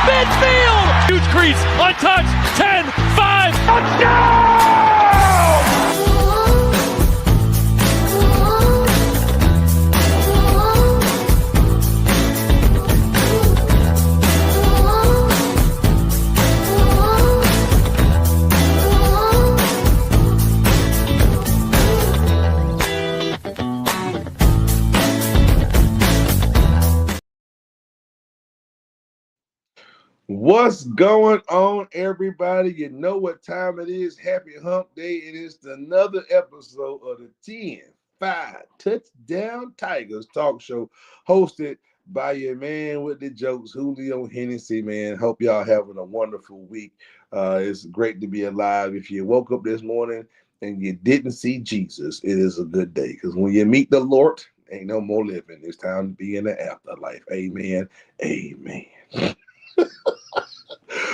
Midfield! Huge crease, untouched, 10, 5, touchdown! What's going on, everybody? You know what time it is. Happy Hump Day. It is another episode of the 10-5 Touchdown Tigers talk show hosted by your man with the jokes, Julio Hennessy, man. Hope y'all having a wonderful week. It's great to be alive. If you woke up this morning and you didn't see Jesus, it is a good day, because when you meet the Lord, ain't no more living. It's time to be in the afterlife. Amen. Amen.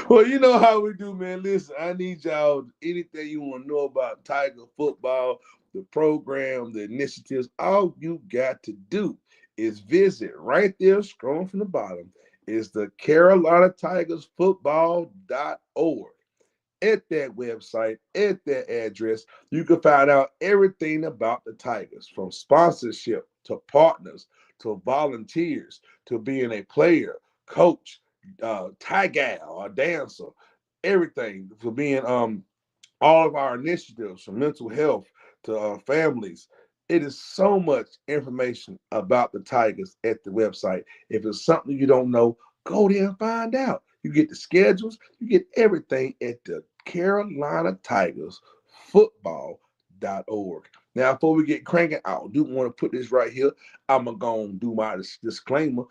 Well, you know how we do, man. Listen, I need y'all, anything you want to know about Tiger football, the program, the initiatives, all you got to do is visit right there, scrolling from the bottom, is the CarolinaTigersFootball.org. At that website, at that address, you can find out everything about the Tigers, from sponsorship to partners to volunteers to being a player, coach, tie gal, or dancer, everything, for being all of our initiatives, from mental health to families. It is so much information about the Tigers at the website. If it's something you don't know, go there and find out. You get the schedules, you get everything at the CarolinaTigersFootball.org. Now, before we get cranking, I do want to put this right here. I'm going to do my disclaimer.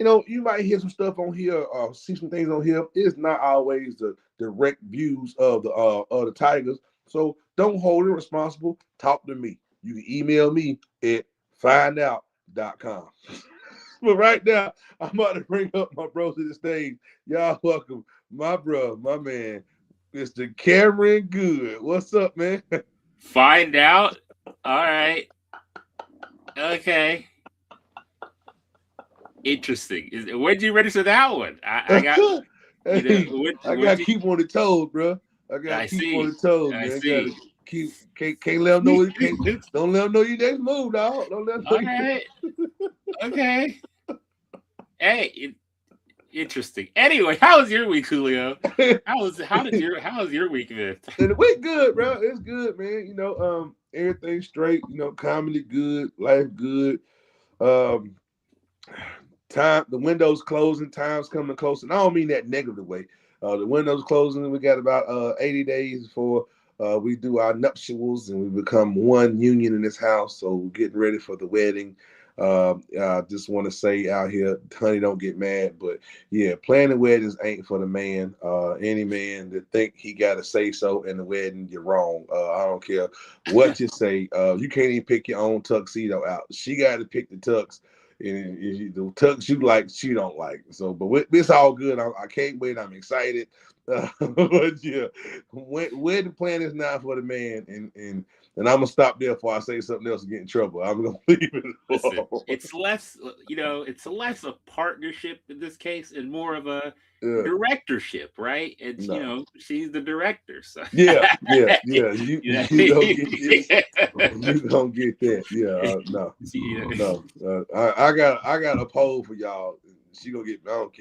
You know, you might hear some stuff on here, or see some things on here. It's not always the direct views of the Tigers. So don't hold it responsible. Talk to me. You can email me at findout.com. But right now, I'm about to bring up my bros to the stage. Y'all welcome my bro, my man, Mr. Cameron Good. What's up, man? Find out. All right. Okay. Interesting. Where'd you register that one? I got. Hey, I got to keep on the toes, bro. I got to keep on the toes, man. I got to keep. Can't let them know. Don't let them know your next move, dog. Don't let them know. All right. Okay. Hey. Interesting. Anyway, how was your week, Julio? How was your week been? And the week good, bro. It's good, man. You know, everything straight. You know, comedy good, life good. Time, the window's closing, time's coming close, and I don't mean that negative way. The window's closing. We got about 80 days before we do our nuptials, and we become one union in this house. So we're getting ready for the wedding. Just want to say out here, honey, don't get mad, but yeah, planning weddings ain't for the man. Any man that think he got to say so in the wedding, you're wrong. I don't care what you say. You can't even pick your own tuxedo out. She got to pick the tux. And the tux you like, she don't like. So, but it's all good. I can't wait. I'm excited. But yeah, wedding plan is not for the man, and I'm gonna stop there before I say something else and get in trouble. I'm gonna leave it alone. Listen, it's less a partnership in this case and more of a directorship, right? It's she's the director, so yeah. You don't get this. You don't get that. No. I got a poll for y'all. She gonna get. I don't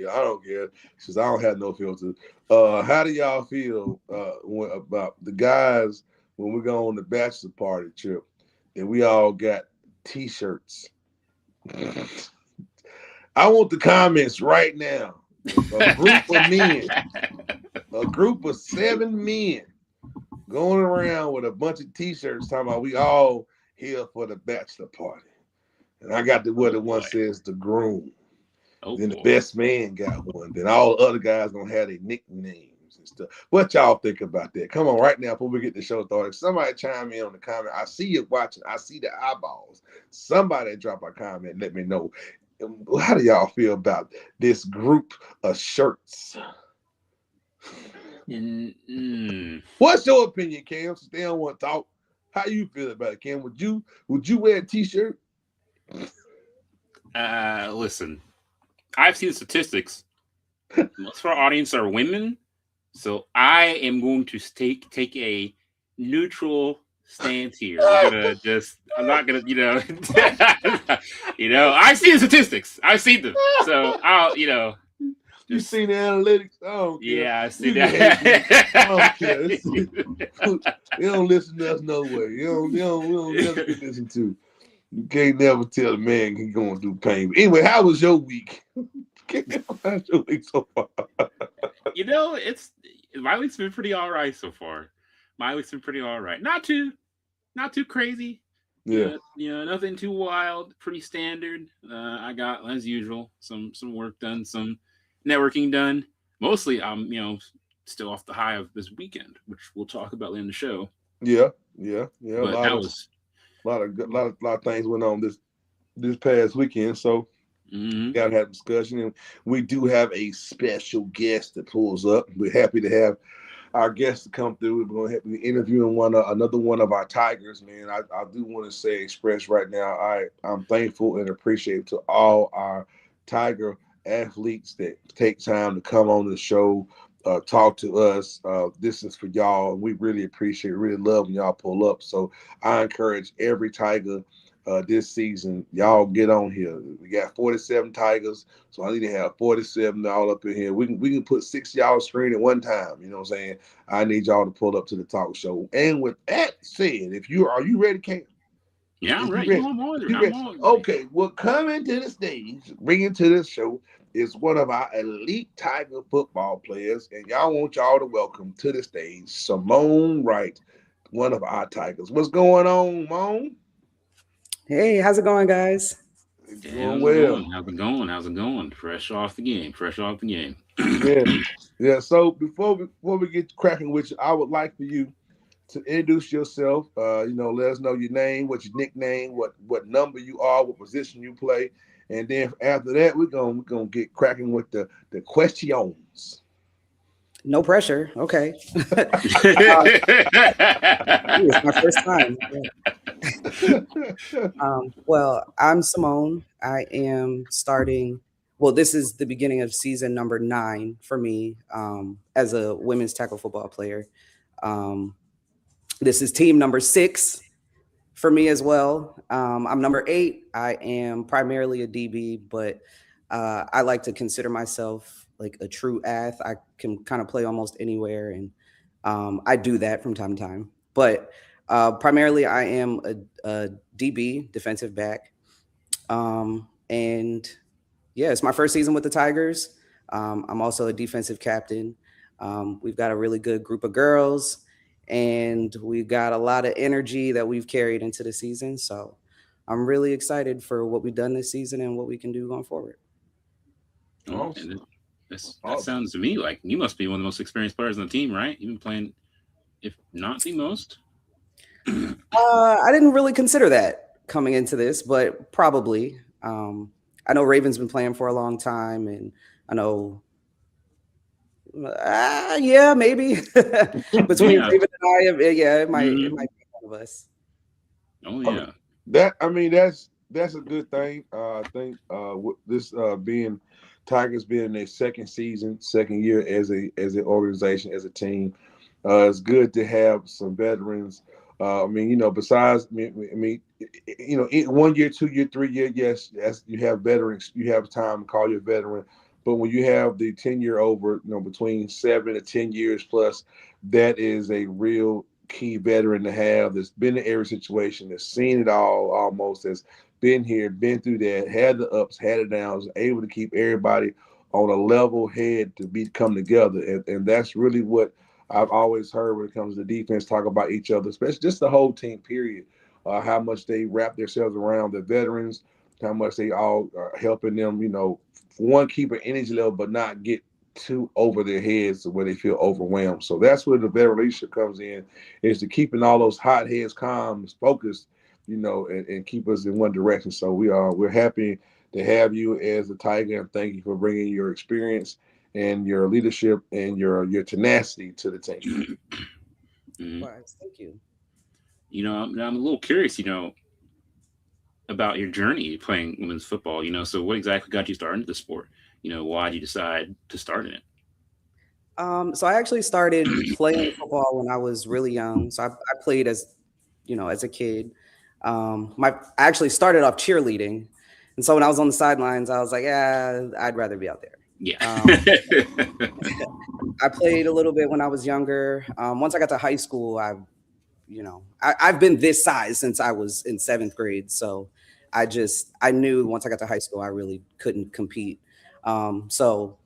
care. Because I don't have no filter. How do y'all feel about the guys when we go on the bachelor party trip and we all got T-shirts? I want the comments right now. A group of men, a group of 7 men going around with a bunch of T-shirts talking about we all here for the bachelor party. And I got the one says the groom. Then the best man got one. Then all the other guys gonna have their nicknames and stuff. What y'all think about that? Come on, right now before we get the show started. Somebody chime in on the comment. I see you watching. I see the eyeballs. Somebody drop a comment. Let me know. How do y'all feel about this group of shirts? What's your opinion, Cam? Since they don't want to talk, how you feel about it, Cam? Would you wear a T-shirt? Listen, I've seen statistics. Most of our audience are women, so I am going to take a neutral stance here. We're gonna just. I'm not gonna, I see the statistics. I've seen them, so I'll, You just seen the analytics? I don't care. yeah, I see You can hate me. I don't care. that. You don't listen to us no way. We don't never get listened to. You can't never tell a man he's going through pain. But anyway, how was your week? How's your week so far? It's my week's been pretty all right so far. My week's been pretty all right. Not too crazy. Yeah. Nothing too wild. Pretty standard. I got, as usual, some work done, some networking done. Mostly, I'm still off the high of this weekend, which we'll talk about later in the show. Yeah. But A lot of things went on this past weekend, so gotta have discussion. And we do have a special guest that pulls up. We're happy to have our guest to come through. We're going to be interviewing another one of our Tigers, man. I do want to express right now, I'm thankful and appreciative to all our Tiger athletes that take time to come on the show, talk to us. This is for y'all. We really appreciate, really love when y'all pull up. So I encourage every Tiger this season, y'all get on here. We got 47 Tigers, so I need to have 47 all up in here. We can put 6 y'all screen at one time. You know what I'm saying? I need y'all to pull up to the talk show. And with that said, are you ready, Cam? Yeah, I'm ready. I'm on. Okay, well, coming to the stage, bringing to the show is one of our elite Tiger football players, and want y'all to welcome to the stage Simone Wright, one of our Tigers. What's going on, Mom? Hey, how's it going, guys? Doing well. How's it going? Fresh off the game. Yeah. So before we get cracking with you, I would like for you to introduce yourself. Let us know your name, what your nickname, what number you are, what position you play, and then after that, we're gonna get cracking with the questions. No pressure. Okay. It's my first time. Well, I'm Simone. I am starting. Well, this is the beginning of season number 9 for me as a women's tackle football player. This is team number 6 for me as well. I'm number 8. I am primarily a DB, but I like to consider myself like a true ath. I can kind of play almost anywhere, and I do that from time to time. But primarily, I am a DB, defensive back. And yeah, it's my first season with the Tigers. I'm also a defensive captain. We've got a really good group of girls, and we've got a lot of energy that we've carried into the season. So I'm really excited for what we've done this season and what we can do going forward. Awesome. That sounds to me like you must be one of the most experienced players on the team, right? You've been playing, if not the most. I didn't really consider that coming into this, but probably. I know Raven's been playing for a long time, and I know, yeah, maybe between Raven and I, it might be one of us. Oh yeah, that's a good thing. I think this being Tigers being their second year as an organization, as a team, it's good to have some veterans. Besides, 1 year, 2 year, 3 year, yes, you have veterans. You have time to call you a veteran. But when you have the 10-year over, between 7 to 10 years plus, that is a real key veteran to have that's been in every situation, that's seen it all almost, that's been here, been through that, had the ups, had the downs, able to keep everybody on a level head to come together. And that's really what I've always heard when it comes to defense, talk about each other, especially just the whole team, period. How much they wrap themselves around the veterans, how much they all are helping them, for one, keep an energy level, but not get too over their heads to where they feel overwhelmed. So that's where the veteran leadership comes in, is to keeping all those hot heads calm, focused, and keep us in one direction. So we're happy to have you as a Tiger, and thank you for bringing your experience and your leadership and your tenacity to the team. Thank you. I'm a little curious, about your journey playing women's football. So what exactly got you started into the sport? why did you decide to start in it? So I actually started playing football when I was really young. So I played as a kid. I actually started off cheerleading, and so when I was on the sidelines, I was like, yeah, I'd rather be out there. Yeah. I played a little bit when I was younger. Once I got to high school, I've been this size since I was in 7th grade. So I knew once I got to high school, I really couldn't compete. So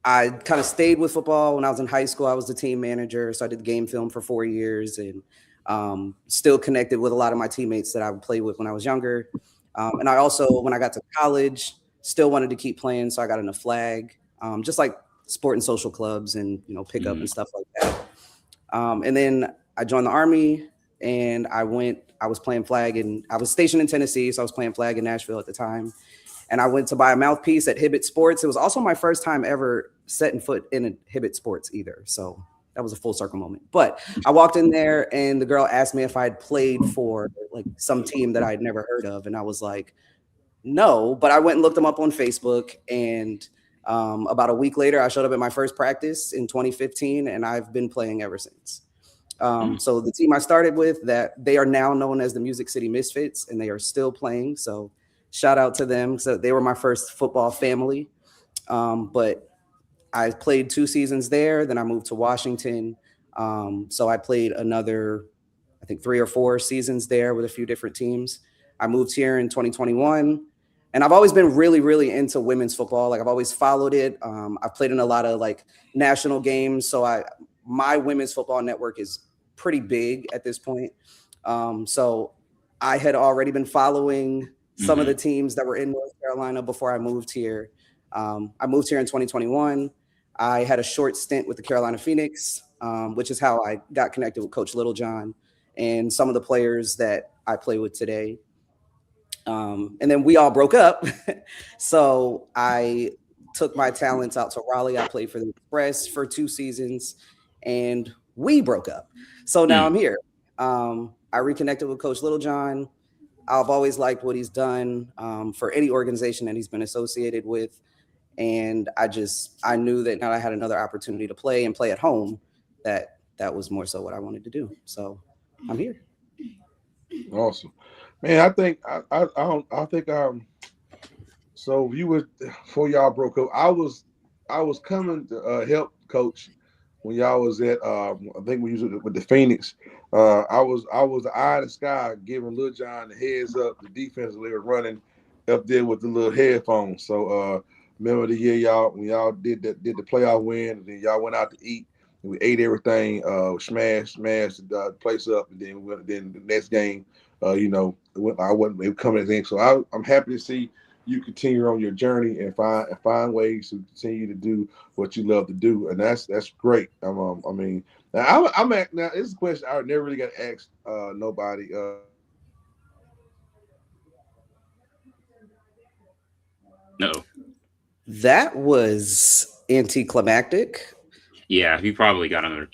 I kind of stayed with football. When I was in high school, I was the team manager. So I did game film for 4 years, and still connected with a lot of my teammates that I would play with when I was younger. And I also, when I got to college, still wanted to keep playing. So I got in a flag, just like sport and social clubs and, pickup and stuff like that. And then I joined the Army, and I was playing flag, and I was stationed in Tennessee. So I was playing flag in Nashville at the time. And I went to buy a mouthpiece at Hibbett Sports. It was also my first time ever setting foot in a Hibbett Sports either. So that was a full circle moment. But I walked in there, and the girl asked me if I had played for like some team that I'd never heard of. And I was like, no, but I went and looked them up on Facebook. And about a week later, I showed up at my first practice in 2015, and I've been playing ever since. So the team I started with, that they are now known as the Music City Misfits, and they are still playing. So shout out to them. So they were my first football family. But I played 2 seasons there. Then I moved to Washington. So I played another, I think 3 or 4 seasons there with a few different teams. I moved here in 2021. And I've always been really, really into women's football. Like I've always followed it. I've played in a lot of like national games. So my women's football network is pretty big at this point. So I had already been following some of the teams that were in North Carolina before I moved here. I moved here in 2021. I had a short stint with the Carolina Phoenix, which is how I got connected with Coach Littlejohn and some of the players that I play with today. And then we all broke up. So I took my talents out to Raleigh. I played for the Express for 2 seasons, and we broke up. So now I'm here. I reconnected with Coach Littlejohn. I've always liked what he's done for any organization that he's been associated with. And I knew that now I had another opportunity to play and play at home, that was more so what I wanted to do. So I'm here. Awesome, man. I think so you were, before y'all broke up, I was coming to help Coach when y'all was at I think we used it with the Phoenix. I was the eye of the sky giving Lil John the heads up, the defense they were running up there with the little headphones. So remember the year when y'all did the playoff win, and then y'all went out to eat, and we ate everything, smashed the place up, and then the next game, I wasn't able to come in. So I'm happy to see you continue on your journey and find ways to continue to do what you love to do, and that's great. Now this is a question I never really got asked nobody. No. That was anticlimactic. Yeah, he probably got another.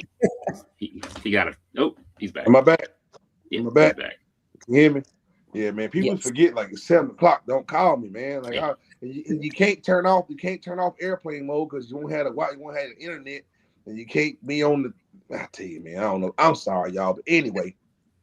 he got a. Oh, he's back. Am I back? Yeah, Am I back? He's back. Can you hear me? Yeah, man. People forget like it's 7:00. Don't call me, man. Like you can't turn off. You can't turn off airplane mode because you won't have the internet, and you can't be on the. I tell you, man. I don't know. I'm sorry, y'all, but anyway,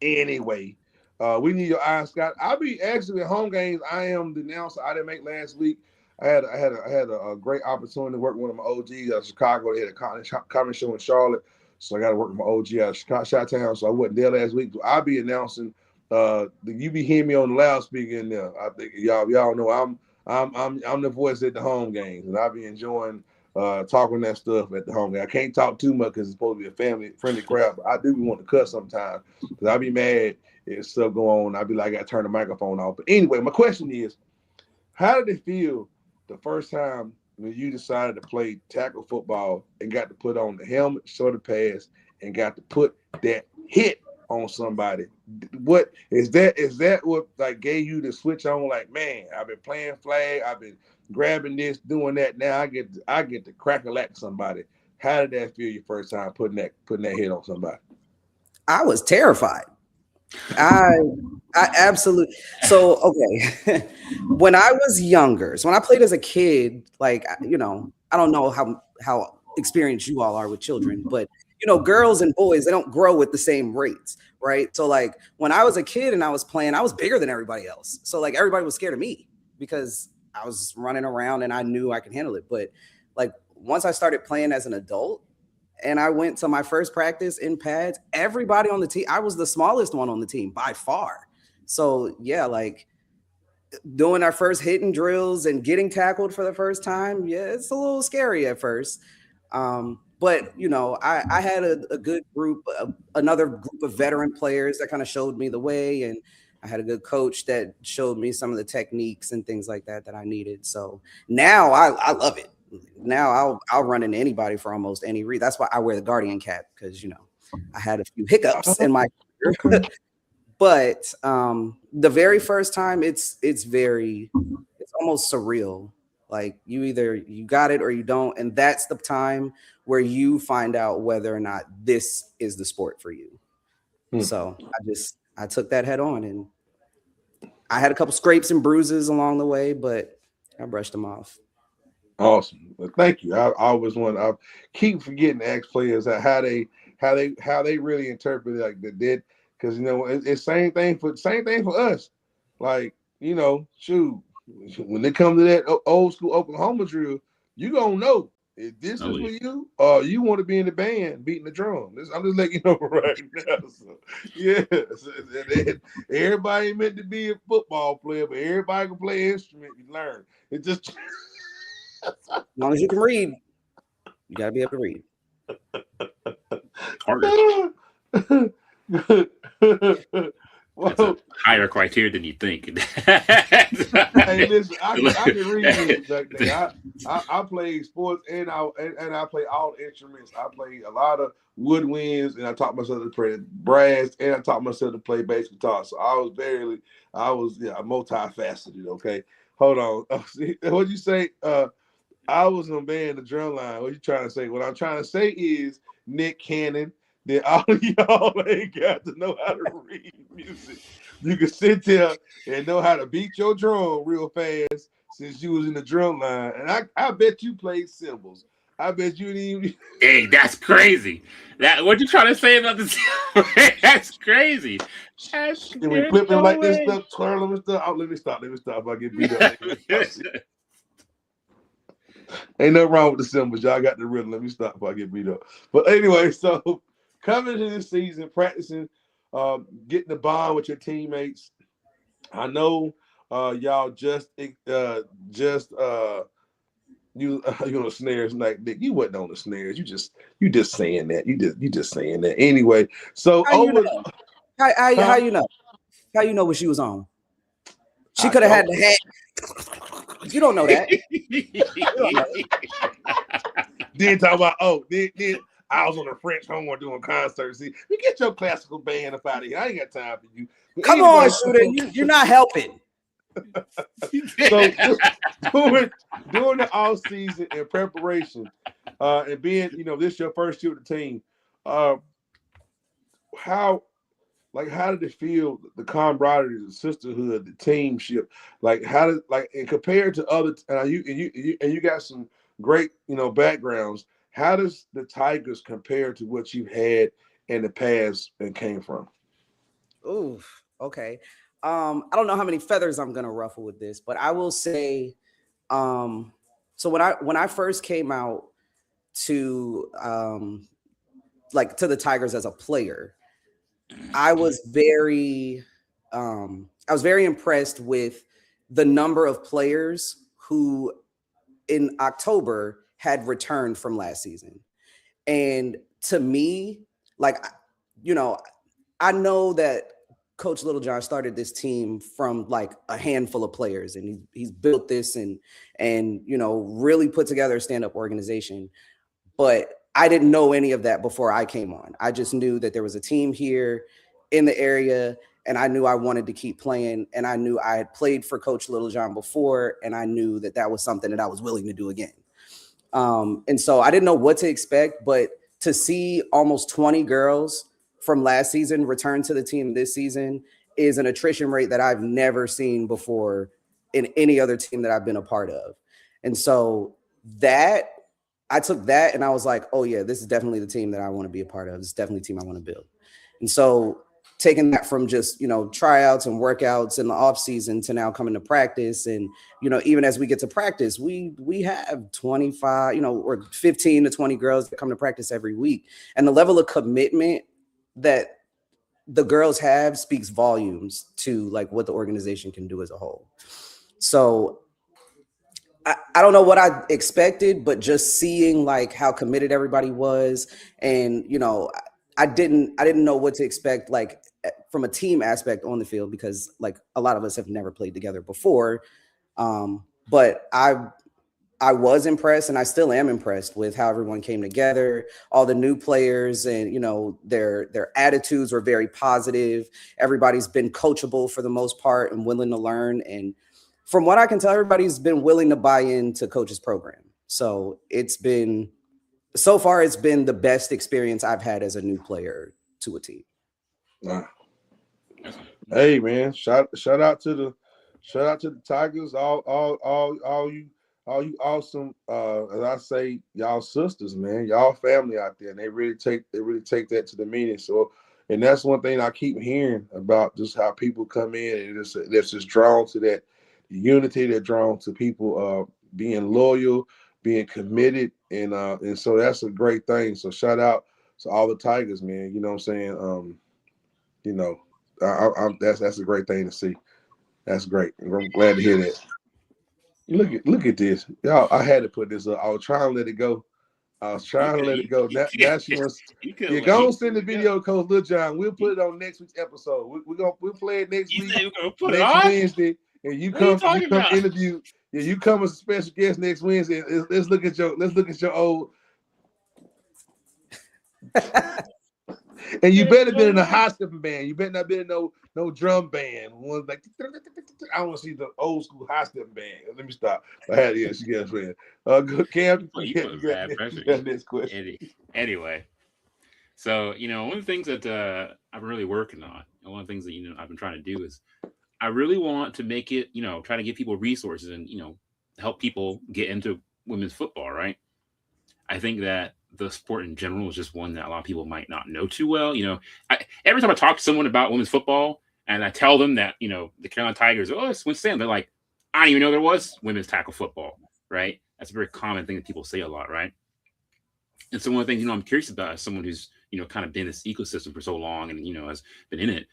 we need your eyes, Scott. I'll be actually at home games. I am the announcer I didn't make last week. I had a great opportunity to work with one of my OGs out of Chicago. They had a comedy show in Charlotte, so I got to work with my OG out of Chi-Town. So I wasn't there last week. So I'll be announcing. You be hearing me on the loudspeaker in there. I think y'all know I'm the voice at the home games, and I'll be enjoying talking that stuff at the home game. I can't talk too much because it's supposed to be a family friendly crowd, but I do want to cuss sometimes because I'll be mad if stuff go on. I'll be like, I turn the microphone off. But anyway, my question is, how did it feel the first time when you decided to play tackle football and got to put on the helmet, shoulder pads, and got to put that hit on somebody? What is that? Is that what like gave you the switch on? Like, man, I've been playing flag, I've been grabbing this, doing that. Now I get to crack-a-lack somebody. How did that feel your first time putting that hit on somebody? I was terrified. I absolutely. So okay, when I was younger, so when I played as a kid, like I don't know how experienced you all are with children, but girls and boys, they don't grow at the same rates, right? So like when I was a kid and I was playing, I was bigger than everybody else. So like everybody was scared of me because I was running around and I knew I could handle it. But like once I started playing as an adult, and I went to my first practice in pads, everybody on the team, I was the smallest one on the team by far. So yeah, like doing our first hitting drills and getting tackled for the first time, yeah, it's a little scary at first. But I had a good group, another group of veteran players that kind of showed me the way, and I had a good coach that showed me some of the techniques and things like that I needed. So now I love it. Now I'll run into anybody for almost any read. That's why I wear the Guardian cap, because I had a few hiccups in my career. But the very first time, it's almost surreal. Like you got it or you don't, and that's the time where you find out whether or not this is the sport for you. So I took that head on, and I had a couple scrapes and bruises along the way, but I brushed them off. Awesome. Well, thank you. I always I keep forgetting to ask players how they really interpret it, like that, because it's same thing for us. Like, shoot, when they come to that old school Oklahoma drill, you gonna know if this is for you, or you want to be in the band beating the drum. I'm just letting you know right now. So, yeah, everybody ain't meant to be a football player, but everybody can play an instrument. You learn. It just as long as you can read, you gotta be able to read. Harder. That's a higher criteria than you think. Hey, listen, I can read music back then. I played sports and I play all instruments. I play a lot of woodwinds, and I taught myself to play brass, and I taught myself to play bass guitar. So I was multifaceted. Okay, hold on. What'd you say? I was gonna ban the drum line. What you trying to say? What I'm trying to say is Nick Cannon. That all of y'all ain't got to know how to read music. You can sit there and know how to beat your drum real fast since you was in the drum line. And I bet you played cymbals. I bet you didn't even. Hey, that's crazy. What you trying to say about this? That's crazy. And we flip him like this stuff, twirl him and stuff. Oh, let me stop. If I get beat up. Ain't nothing wrong with the cymbals. Y'all got the rhythm. Let me stop if I get beat up. But anyway, so coming into this season, practicing, getting the bond with your teammates. I know y'all just you on the snares, like Nick. You wasn't on the snares. You just saying that. You just saying that. Anyway, so how you know? How you know what she was on? She could have had the hat. You don't know that. Then talk about then I was on the French horn doing concerts. See, you get your classical band up out of here. I ain't got time for you. But come on, Shooter. You're not helping. So during the off season and preparation, and being this is your first year with the team, how did it feel, the camaraderie, the sisterhood, the teamship? Like how did and compared to other and you got some great backgrounds. How does the Tigers compare to what you've had in the past and came from? Ooh, okay. I don't know how many feathers I'm gonna ruffle with this, but I will say, so when I first came out to to the Tigers as a player, I was very impressed with the number of players who in October had returned from last season. And to me, I know that Coach Littlejohn started this team from like a handful of players, and he's built this and really put together a stand-up organization. But I didn't know any of that before I came on. I just knew that there was a team here in the area, and I knew I wanted to keep playing, and I knew I had played for Coach Littlejohn before, and I knew that was something that I was willing to do again. And so I didn't know what to expect, but to see almost 20 girls from last season returned to the team this season is an attrition rate that I've never seen before in any other team that I've been a part of. And so that I took that and I was like, oh yeah, this is definitely the team that I want to be a part of. It's definitely a team I want to build. And so taking that from just, tryouts and workouts in the off season to now coming to practice. And, even as we get to practice, we have 25, or 15 to 20 girls that come to practice every week. And the level of commitment that the girls have speaks volumes to like what the organization can do as a whole. So I don't know what I expected, but just seeing like how committed everybody was, and I didn't know what to expect like from a team aspect on the field, because like a lot of us have never played together before. But I was impressed, and I still am impressed with how everyone came together, all the new players, and their attitudes were very positive. Everybody's been coachable for the most part and willing to learn. And from what I can tell, everybody's been willing to buy into coach's program. So so far it's been the best experience I've had as a new player to a team. Hey man, shout out to the Tigers, all you awesome, as I say, y'all sisters, man, y'all family out there, and they really take that to the meeting. So, and that's one thing I keep hearing about, just how people come in and they're just drawn to that unity. They're drawn to people being loyal, being committed, and so that's a great thing. So shout out to all the Tigers, man. You know what I'm saying? That's a great thing to see. That's great. I'm glad to hear that. Look at this, y'all. I had to put this up. I was trying to let it go. Now she wants. You're gonna send the video to Coach Lil John. We'll put it on next week's episode. We'll play it next week, next Wednesday, and you come interview. Yeah, you come as a special guest next Wednesday. Let's look at your old. And you better been in a high stepping band. You better not been in no drum band. One like I want to see the old school high stepping band. Let me stop. I had she gets friend. Good Cam. You put bad pressure. Next question. Anyway, so one of the things that I'm really working on, and one of the things that I've been trying to do is I really want to make it try to give people resources and help people get into women's football. Right. I think that the sport in general is just one that a lot of people might not know too well. Every time I talk to someone about women's football and I tell them that, the Carolina Tigers, it's Winston, they're like, I didn't even know there was women's tackle football, right? That's a very common thing that people say a lot, right? And so one of the things, I'm curious about as someone who's, kind of been in this ecosystem for so long and, has been in it,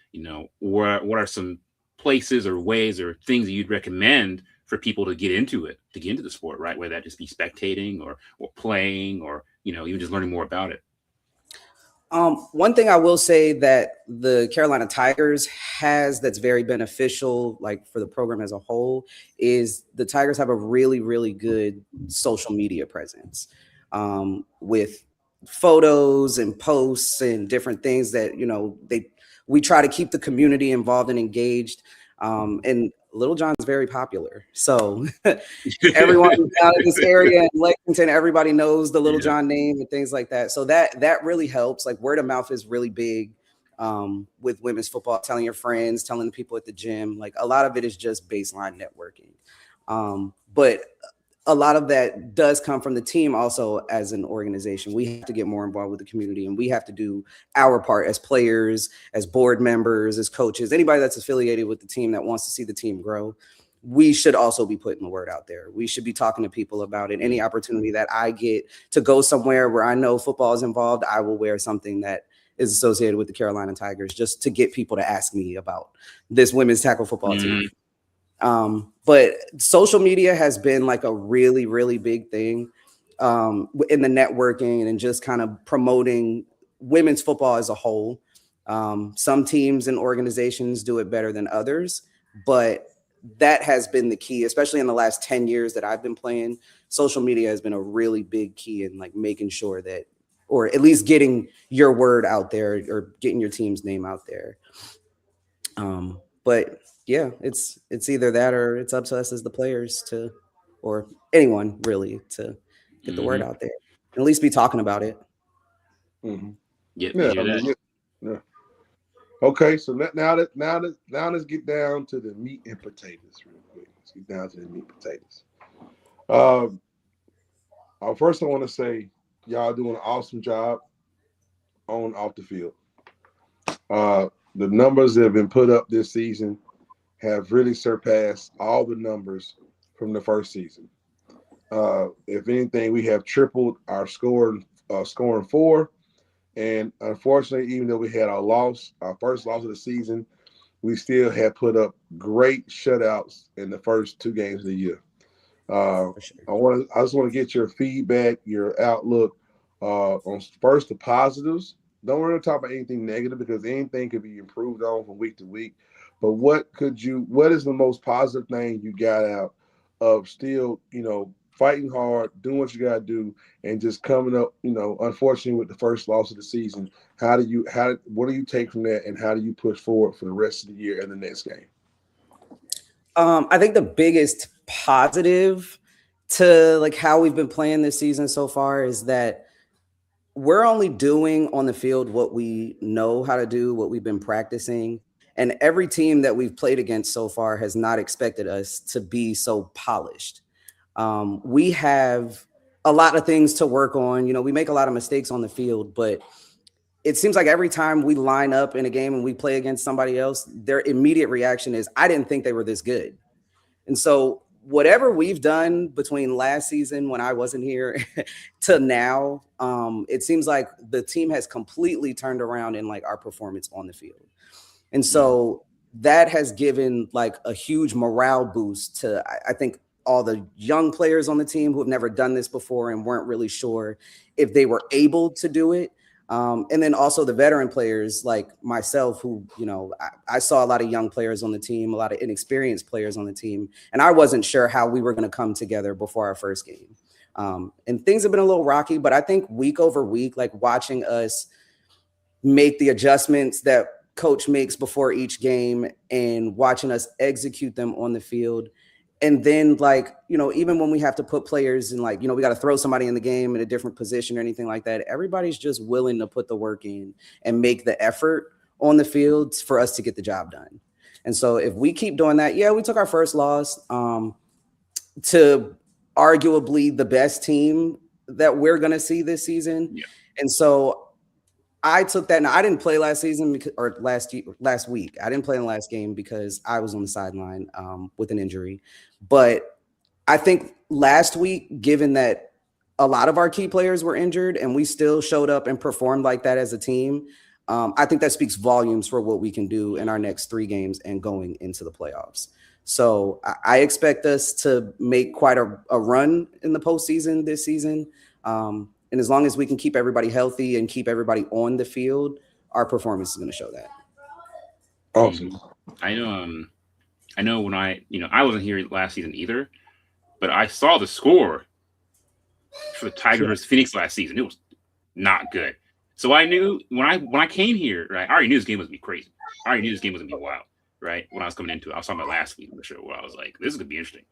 what are some places or ways or things that you'd recommend for people to get into the sport, right? Whether that just be spectating or playing or, even just learning more about it. One thing I will say that the Carolina Tigers has that's very beneficial, like for the program as a whole, is the Tigers have a really, really good social media presence with photos and posts and different things that, we try to keep the community involved and engaged. And Little John's very popular. So everyone out in this area in Lexington, everybody knows the Little John name and things like that. So that really helps. Like word of mouth is really big with women's football, telling your friends, telling the people at the gym. Like a lot of it is just baseline networking. But a lot of that does come from the team also as an organization. We have to get more involved with the community, and we have to do our part as players, as board members, as coaches, anybody that's affiliated with the team that wants to see the team grow. We should also be putting the word out there. We should be talking to people about it. Any opportunity that I get to go somewhere where I know football is involved, I will wear something that is associated with the Carolina Tigers just to get people to ask me about this women's tackle football team. But social media has been like a really, really big thing in the networking and just kind of promoting women's football as a whole. Some teams and organizations do it better than others, but that has been the key, especially in the last 10 years that I've been playing. Social media has been a really big key in like making sure that, or at least getting your word out there or getting your team's name out there. But yeah, it's either that or it's up to us as the players to, or anyone really, to get the word out there and at least be talking about it. Mm-hmm. Yeah, Yeah. Okay, so now let's get down to the meat and potatoes real quick. Let's get down to the meat and potatoes. First, I want to say y'all doing an awesome job on off the field. The numbers that have been put up this season have really surpassed all the numbers from the first season. If anything, we have tripled our scoring 4. And unfortunately, even though we had our first loss of the season, we still have put up great shutouts in the first 2 games of the year. I just want to get your feedback, your outlook on first the positives. Don't really talk about anything negative because anything could be improved on from week to week. But what is the most positive thing you got out of still, fighting hard, doing what you got to do, and just coming up, unfortunately with the first loss of the season? What do you take from that, and how do you push forward for the rest of the year and the next game? I think the biggest positive to like how we've been playing this season so far is that we're only doing on the field what we know how to do, what we've been practicing. And every team that we've played against so far has not expected us to be so polished. We have a lot of things to work on. We make a lot of mistakes on the field, but it seems like every time we line up in a game and we play against somebody else, their immediate reaction is, I didn't think they were this good. And so whatever we've done between last season when I wasn't here to now, it seems like the team has completely turned around in like our performance on the field. And so that has given like a huge morale boost to, I think, all the young players on the team who have never done this before and weren't really sure if they were able to do it. And then also the veteran players like myself who, I saw a lot of young players on the team, a lot of inexperienced players on the team, and I wasn't sure how we were going to come together before our first game. And things have been a little rocky, but I think week over week, like watching us make the adjustments that coach makes before each game and watching us execute them on the field. And then like, even when we have to put players in like, we got to throw somebody in the game in a different position or anything like that, everybody's just willing to put the work in and make the effort on the field for us to get the job done. And so if we keep doing that, we took our first loss to arguably the best team that we're going to see this season. Yeah. And so I took that. Now, I didn't play last season or last week. I didn't play in the last game because I was on the sideline with an injury. But I think last week, given that a lot of our key players were injured and we still showed up and performed like that as a team, I think that speaks volumes for what we can do in our next 3 games and going into the playoffs. So I expect us to make quite a run in the postseason this season. And as long as we can keep everybody healthy and keep everybody on the field, our performance is going to show that. Awesome. I know when I wasn't here last season either, but I saw the score for the Tigers versus Phoenix last season. It was not good. So I knew when I came here, right, I already knew this game was going to be crazy. I already knew this game was going to be wild, right? When I was coming into it, I was talking about last week on the show where I was like, this is going to be interesting.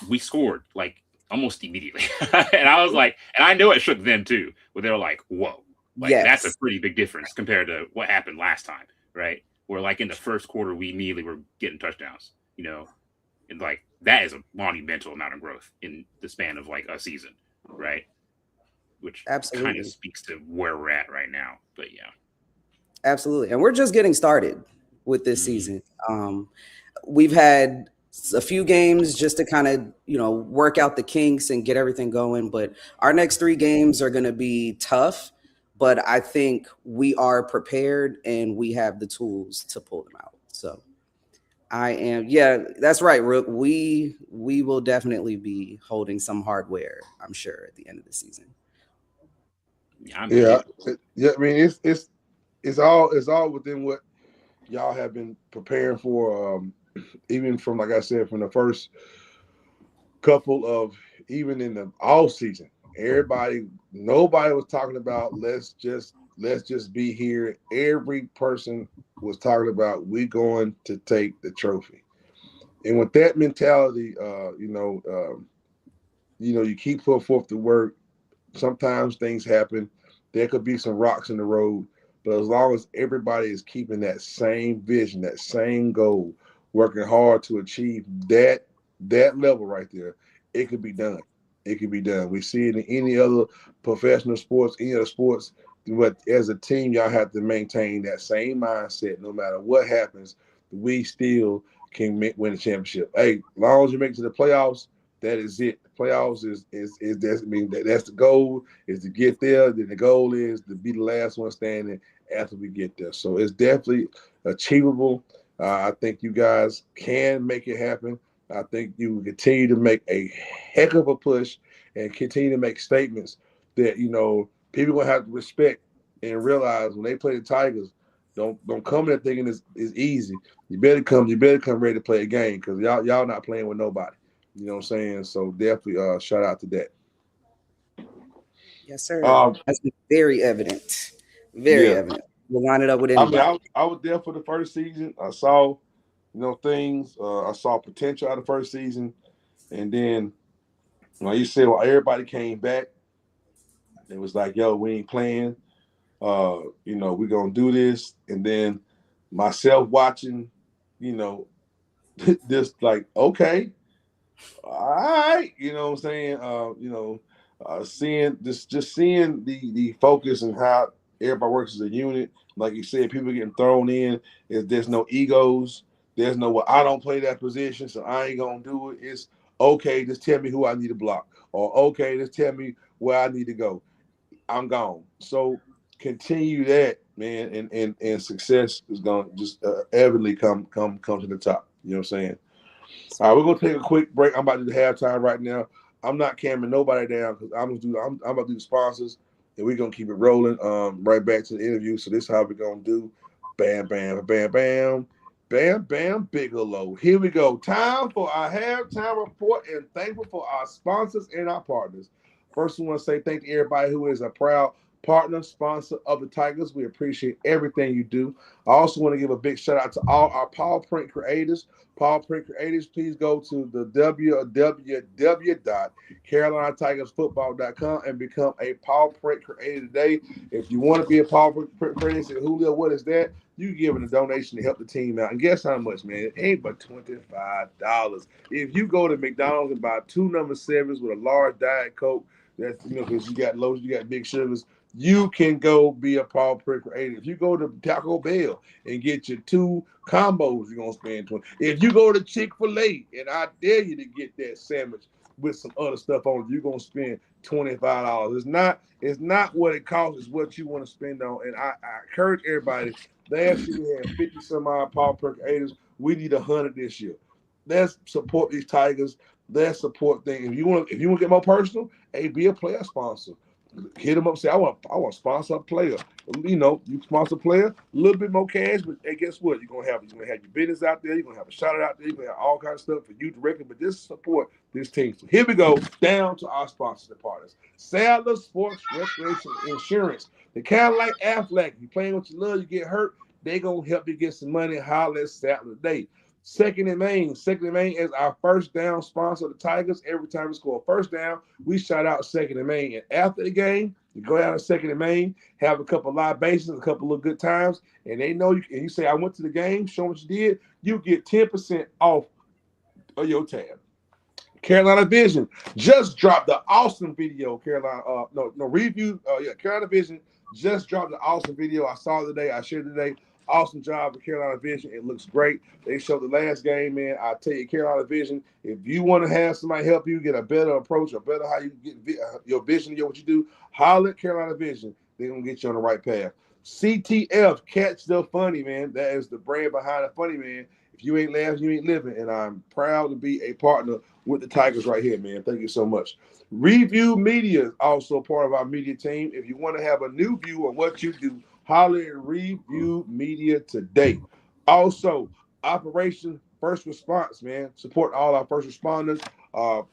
We scored like almost immediately. And I was like, and I know it shook them too, where they were like, whoa, like that's a pretty big difference compared to what happened last time, right? Where like in the first quarter, we immediately were getting touchdowns, and like that is a monumental amount of growth in the span of like a season, right? Which kind of speaks to where we're at right now. But yeah. Absolutely. And we're just getting started with this season. We've had a few games just to kind of, work out the kinks and get everything going. But our next 3 games are going to be tough, but I think we are prepared and we have the tools to pull them out. So that's right, Rook. We will definitely be holding some hardware, I'm sure, at the end of the season. I mean, it's all within what y'all have been preparing for. Even from, like I said, from the first couple of, even in the all season, nobody was talking about let's just be here. Every person was talking about we going to take the trophy, and with that mentality, you keep putting forth the work. Sometimes things happen. There could be some rocks in the road, But as long as everybody is keeping that same vision, that same goal, working hard to achieve that level right there, it could be done. It can be done. We see it in any other professional sports, any other sports. But as a team, y'all have to maintain that same mindset. No matter what happens, we still can win a championship. Hey, as long as you make it to the playoffs, that is it. The playoffs is that's, I mean, that's the goal, is to get there. Then the goal is to be the last one standing after we get there. So it's definitely achievable. I think you guys can make it happen. I think you will continue to make a heck of a push and continue to make statements that, people gonna have to respect and realize when they play the Tigers. Don't come there thinking it's easy. You better come ready to play a game, because y'all not playing with nobody. You know what I'm saying? So definitely shout out to that. Yes, sir. Um, That's very evident. Very yeah. evident. We'll line it up with I anybody. mean, I was there for the first season. I saw, things. I saw potential out of the first season, and then, you said, well, everybody came back. It was like, yo, we ain't playing. We're gonna do this, and then myself watching, this like, okay, all right, you know what I'm saying? Seeing the focus and how everybody works as a unit. Like you said, people getting thrown in. There's no egos. There's no, well, I don't play that position, so I ain't gonna do it. It's okay, just tell me who I need to block, or okay, just tell me where I need to go. I'm gone. So continue that, man, and success is gonna just evidently come to the top. You know what I'm saying? All right, we're gonna take a quick break. I'm about to do halftime right now. I'm not camming nobody down, because I'm about to do the sponsors, and we're gonna keep it rolling. Right back to the interview. So this is how we're gonna do. Bam, bam, bam, bam, bam, bam, Bigelow. Here we go. Time for our halftime report, and thankful for our sponsors and our partners. First, we want to say thank you to everybody who is a proud partner, sponsor of the Tigers. We appreciate everything you do. I also want to give a big shout out to all our Paw Print creators. Paw Print creators, please go to the www.carolinatigersfootball.com and become a Paw Print creator today. If you want to be a Paw Print creator, say, Julio, what is that? You giving a donation to help the team out. And guess how much, man? It ain't but $25. If you go to McDonald's and buy 2 number 7s with a large Diet Coke, that's, because you got low, you got big sugars, you can go be a Paw Print creator. If you go to Taco Bell and get your 2 combos, you're gonna spend 20. If you go to Chick-fil-A, and I dare you to get that sandwich with some other stuff on it, you're gonna spend $25. It's not what it costs, it's what you want to spend on. And I encourage everybody. Last year we had 50 some odd Paw Print creators. We need 100 this year. Let's support these Tigers. Let's support things. If you want to get more personal, hey, be a player sponsor. Hit them up, say, I want to sponsor a player. You sponsor a player, a little bit more cash, but hey, guess what? You're gonna have your business out there, you're gonna have a shout out there, you're gonna have all kinds of stuff for you directly, but just support this team. So here we go, down to our sponsors and partners. Sadler Sports Recreation Insurance. They kind of like Aflac. You playing what you love, you get hurt, they gonna help you get some money. Holler at Sadler today. Second and Main is our first down sponsor of the Tigers. Every time we score a first down, we shout out Second and Main. And after the game, you go down to Second and Main, have a couple of libations, a couple of good times, and they know you. And you say, I went to the game, show what you did. You get 10% off of your tab. Carolina Vision just dropped the awesome video. Carolina Vision just dropped the awesome video. I saw it today. I shared it today. Awesome job with Carolina Vision. It looks great. They showed the last game, man. I tell you, Carolina Vision, if you want to have somebody help you get a better approach, or better how you get your vision, what you do, holler at Carolina Vision. They're going to get you on the right path. CTF, Catch the Funny, man. That is the brand behind the Funny Man. If you ain't laughing, you ain't living. And I'm proud to be a partner with the Tigers right here, man. Thank you so much. Review Media is also part of our media team. If you want to have a new view of what you do, holler at Review Media today. Also, Operation First Response, man. Support all our first responders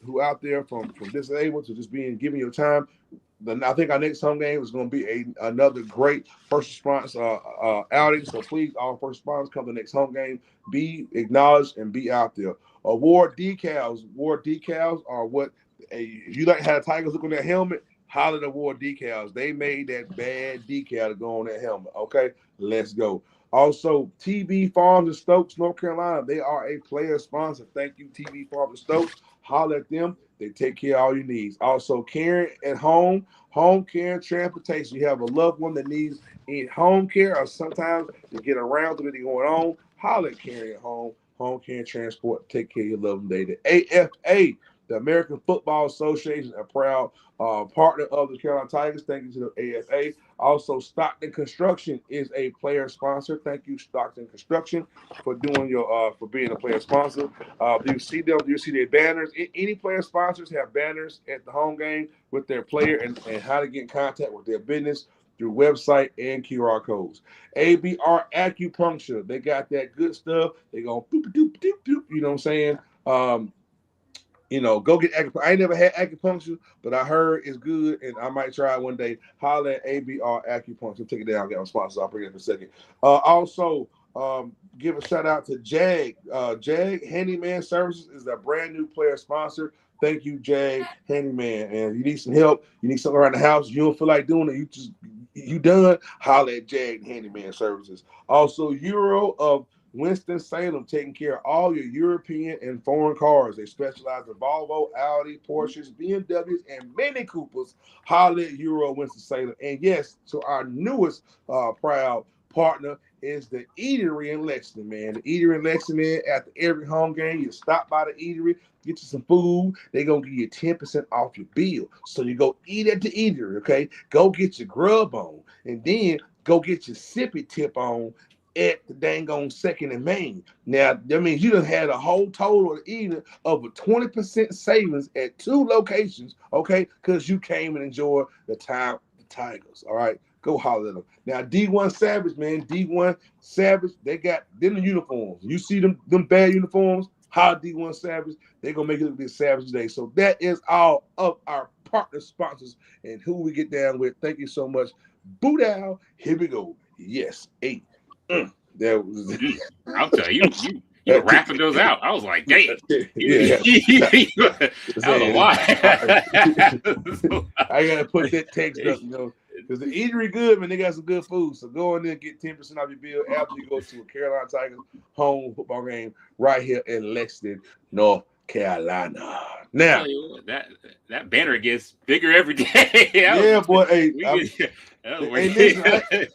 who out there from disabled to just giving your time. I think our next home game is going to be another great first response outing. So please, all first responders, come to the next home game. Be acknowledged and be out there. Award decals. Award decals are what, if you like how the Tigers look on their helmet, Holiday Award decals. They made that bad decal to go on that helmet. Okay, let's go. Also, TB Farms in Stokes, North Carolina. They are a player sponsor. Thank you, TB Farms in Stokes. Holler at them. They take care of all your needs. Also, caring at home, home care and transportation. You have a loved one that needs home care or sometimes to get around to anything going on. Holler at Caring at Home, home care and transport. Take care of your loved one day. The AFA, the American Football Association, a proud partner of the Carolina Tigers. Thank you to the AFA. Also, Stockton Construction is a player sponsor. Thank you, Stockton Construction, for doing your for being a player sponsor. Do you see them? Do you see their banners? Any player sponsors have banners at the home game with their player and how to get in contact with their business through website and QR codes. ABR Acupuncture, they got that good stuff. They go boop, doop, doop, doop, you know what I'm saying? Go get acupuncture. I ain't never had acupuncture, but I heard it's good, and I might try it one day. Holler at ABR Acupuncture. Take it down. Get my sponsors. I'll bring it up in a second. Also, give a shout out to Jag. Jag Handyman Services is a brand new player sponsor. Thank you, Jag Handyman. And you need some help, you need something around the house, you don't feel like doing it, you done, holler at Jag Handyman Services. Also, Euro of Winston-Salem, taking care of all your European and foreign cars. They specialize in Volvo, Audi, Porsches, BMWs, and Mini Coopers. Holler at Euro Winston-Salem. And yes, so our newest proud partner is the Eatery in Lexington, man. The Eatery in Lexington, man, after every home game, you stop by the Eatery, get you some food. They're going to give you 10% off your bill. So you go eat at the Eatery, okay? Go get your grub on, and then go get your sippy tip on at the dang on 2nd and Main. Now, that means you done had a whole total of eating of a 20% savings at 2 locations, okay? Because you came and enjoyed the time with the Tigers, all right? Go holler at them. Now, D1 Savage, man, D1 Savage, they got them the uniforms. You see them bad uniforms, holler D1 Savage, they're going to make it look like Savage today. So that is all of our partner sponsors and who we get down with. Thank you so much. Boo down. Here we go. Yes, 8. That was. I'll tell you, you were rapping those out. I was like, damn. Yeah. That was a lot. I gotta put that text up, because the Eatery good, man. They got some good food. So go in there and get 10% off your bill after you go to a Carolina Tigers home football game right here in Lexington, North Carolina. Now that banner gets bigger every day. Boy. Hey,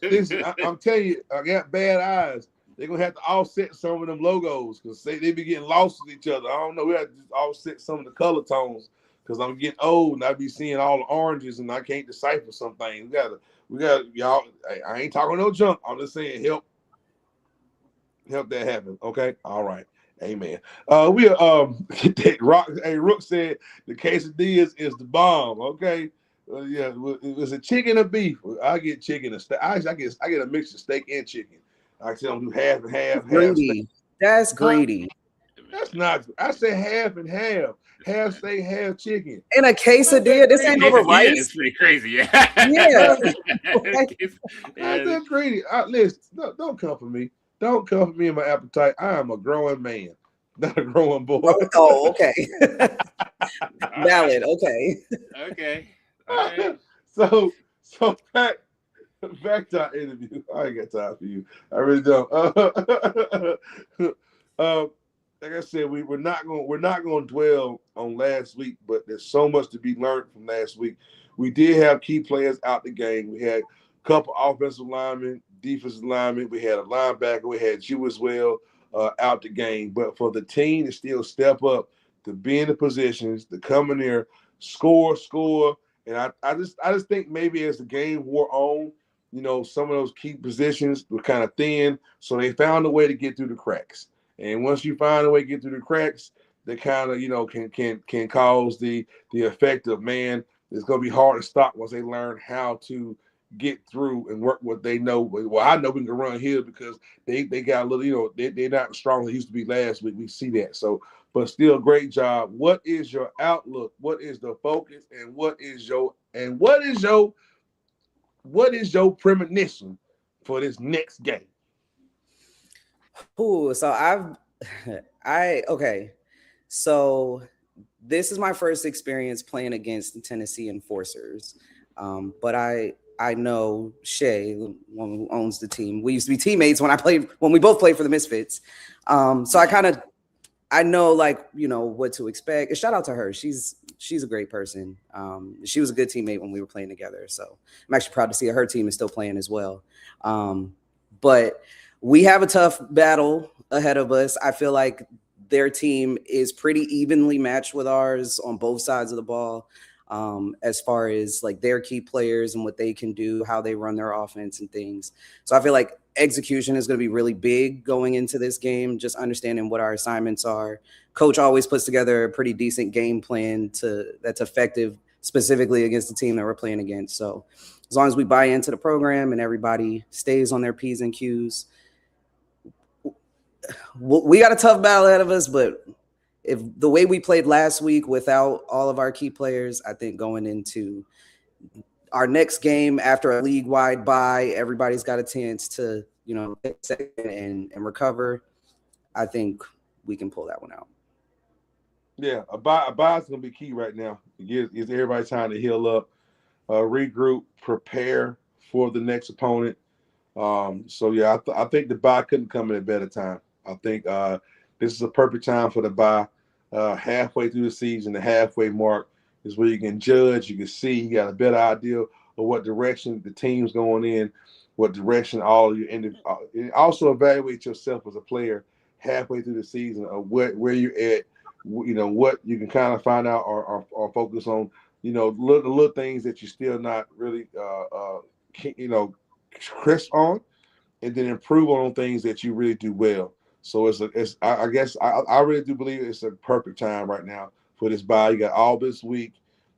listen, I'm telling you, I got bad eyes. They're gonna have to offset some of them logos because they be getting lost with each other. I don't know. We have to just offset some of the color tones because I'm getting old and I be seeing all the oranges and I can't decipher some things. We got y'all. I ain't talking no junk. I'm just saying help that happen. Okay, all right. Amen. Rook said the quesadillas is the bomb. Okay. Yeah, it was a chicken or beef. I get chicken and steak. I get a mix of steak and chicken. I tell them do half and half. Greedy. That's greedy. That's not. I say half and half. Half steak, half chicken. In a quesadilla, this ain't over rice. It's pretty crazy. Yeah. That's greedy. Listen, don't come for me. Don't come for me and my appetite. I am a growing man, not a growing boy. Oh, okay. Valid. Okay. Okay. All right. So back to our interview. I ain't got time for you. I really don't. Like I said, we're not going to dwell on last week, but there's so much to be learned from last week. We did have key players out the game. We had a couple offensive linemen, defensive linemen. We had a linebacker. We had you as well out the game. But for the team to still step up, to be in the positions, to come in there, score. And I just think maybe as the game wore on, some of those key positions were kind of thin. So they found a way to get through the cracks. And once you find a way to get through the cracks, they kind of, can cause the effect of, man, it's going to be hard to stop once they learn how to get through and work what they know. Well, I know we can run here because they got a little, they're not as strong as they used to be last week. We see that. So, but still great job. What is your outlook? What is the focus? And what is your premonition for this next game? Ooh, so okay. So this is my first experience playing against Tennessee Enforcers. But I know Shay, the one who owns the team. We used to be teammates when we both played for the Misfits. So I know, like, you know, what to expect. And shout out to her. She's a great person. She was a good teammate when we were playing together. So I'm actually proud to see her team is still playing as well. But we have a tough battle ahead of us. I feel like their team is pretty evenly matched with ours on both sides of the ball, as far as like their key players and what they can do, how they run their offense and things. So I feel like execution is going to be really big going into this game, just understanding what our assignments are. Coach always puts together a pretty decent game plan that's effective specifically against the team that we're playing against. So as long as we buy into the program and everybody stays on their P's and Q's, we got a tough battle ahead of us. But if the way we played last week without all of our key players, I think going into our next game after a league-wide bye, everybody's got a chance to, you know, take a second and recover. I think we can pull that one out. Yeah, a bye is going to be key right now. It gives everybody time to heal up, regroup, prepare for the next opponent. So, yeah, I think the bye couldn't come at a better time. I think this is a perfect time for the bye. Halfway through the season, the halfway mark is where you can judge, you can see, you got a better idea of what direction the team's going in, what direction all of you and also evaluate yourself as a player halfway through the season of where you're at, you know, what you can kind of find out or focus on, you know, the little things that you're still not really, you know, crisp on, and then improve on things that you really do well. So I guess I really do believe it's a perfect time right now for this bye. You got all this week,